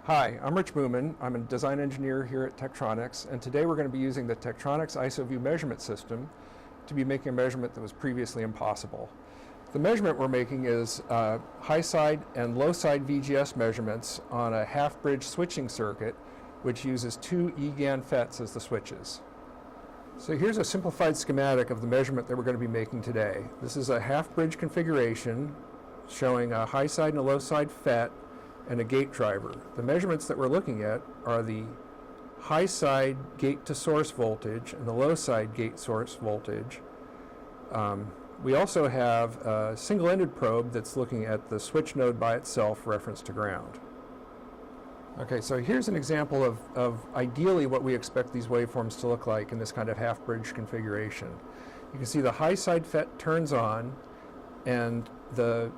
Hi, I'm Rich Booman. I'm a design engineer here at Tektronix, and today we're going to be using the Tektronix IsoVu measurement system to be making a measurement that was previously impossible. The measurement we're making is high side and low side VGS measurements on a half bridge switching circuit, which uses two eGaN FETs as the switches. So here's a simplified schematic of the measurement that we're going to be making today. This is a half bridge configuration showing a high side and a low side FET and a gate driver. The measurements that we're looking at are the high side gate to source voltage and the low side gate source voltage. We also have a single-ended probe that's looking at the switch node by itself, referenced to ground. Okay, so here's an example of ideally what we expect these waveforms to look like in this kind of half-bridge configuration. You can see the high side FET turns on and the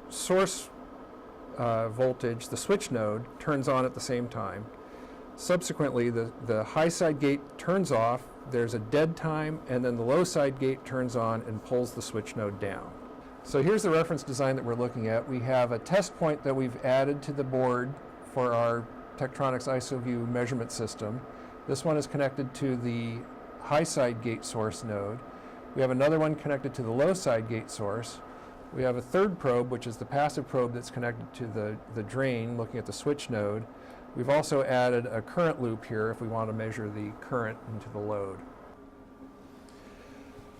source voltage, the switch node, turns on at the same time. Subsequently, the high side gate turns off, there's a dead time, and then the low side gate turns on and pulls the switch node down. So here's the reference design that we're looking at. We have a test point that we've added to the board for our Tektronix IsoVu measurement system. This one is connected to the high side gate source node. We have another one connected to the low side gate source. We have a third probe, which is the passive probe that's connected to the drain, looking at the switch node. We've also added a current loop here if we want to measure the current into the load.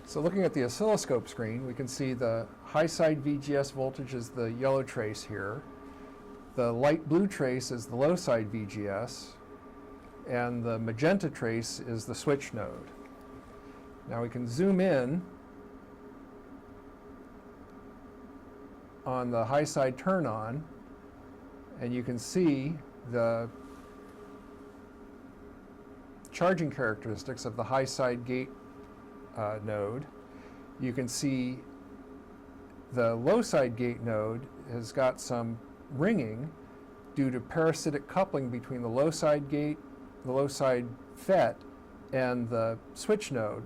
So looking at the oscilloscope screen, we can see the high side VGS voltage is the yellow trace here. The light blue trace is the low side VGS, and the magenta trace is the switch node. Now we can zoom in on the high side turn on, and you can see the charging characteristics of the high side gate node. You can see the low side gate node has got some ringing due to parasitic coupling between the low side gate, the low side FET, and the switch node.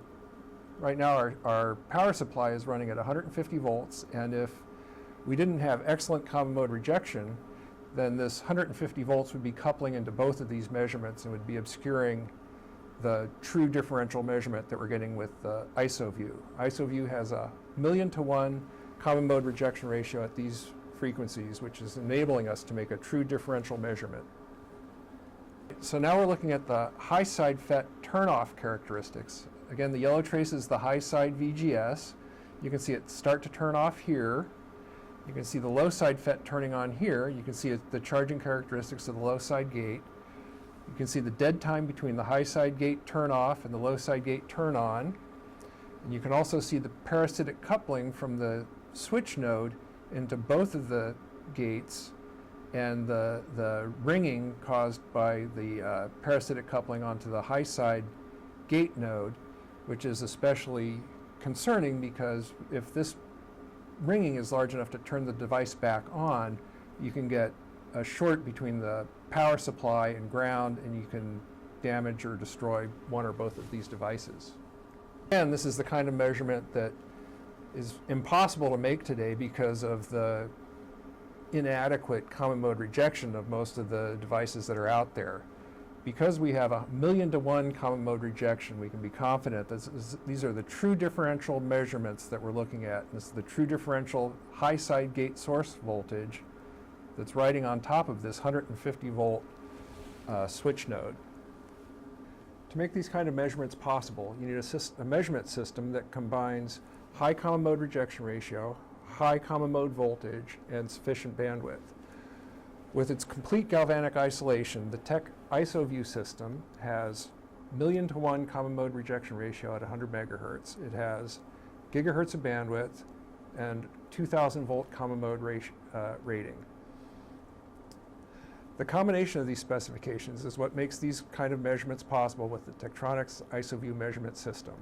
Right now our power supply is running at 150 volts, and if we didn't have excellent common mode rejection, then this 150 volts would be coupling into both of these measurements and would be obscuring the true differential measurement that we're getting with IsoVu. IsoVu has a 1,000,000 to 1 common mode rejection ratio at these frequencies, which is enabling us to make a true differential measurement. So now we're looking at the high side FET turn-off characteristics. Again, the yellow trace is the high side VGS. You can see it start to turn off here. You can see the low side FET turning on here. You can see the charging characteristics of the low side gate. You can see the dead time between the high side gate turn off and the low side gate turn on. And you can also see the parasitic coupling from the switch node into both of the gates, and the ringing caused by the parasitic coupling onto the high side gate node, which is especially concerning because if this ringing is large enough to turn the device back on, you can get a short between the power supply and ground, and you can damage or destroy one or both of these devices. And this is the kind of measurement that is impossible to make today because of the inadequate common mode rejection of most of the devices that are out there. Because we have a 1,000,000 to 1 common mode rejection, we can be confident that these are the true differential measurements that we're looking at. This is the true differential high side gate source voltage that's riding on top of this 150 volt switch node. To make these kind of measurements possible, you need a measurement system that combines high common mode rejection ratio, high common mode voltage, and sufficient bandwidth. With its complete galvanic isolation, the Tech IsoVu system has 1,000,000 to 1 common mode rejection ratio at 100 megahertz. It has gigahertz of bandwidth and 2,000 volt common mode rating. The combination of these specifications is what makes these kind of measurements possible with the Tektronix IsoVu measurement system.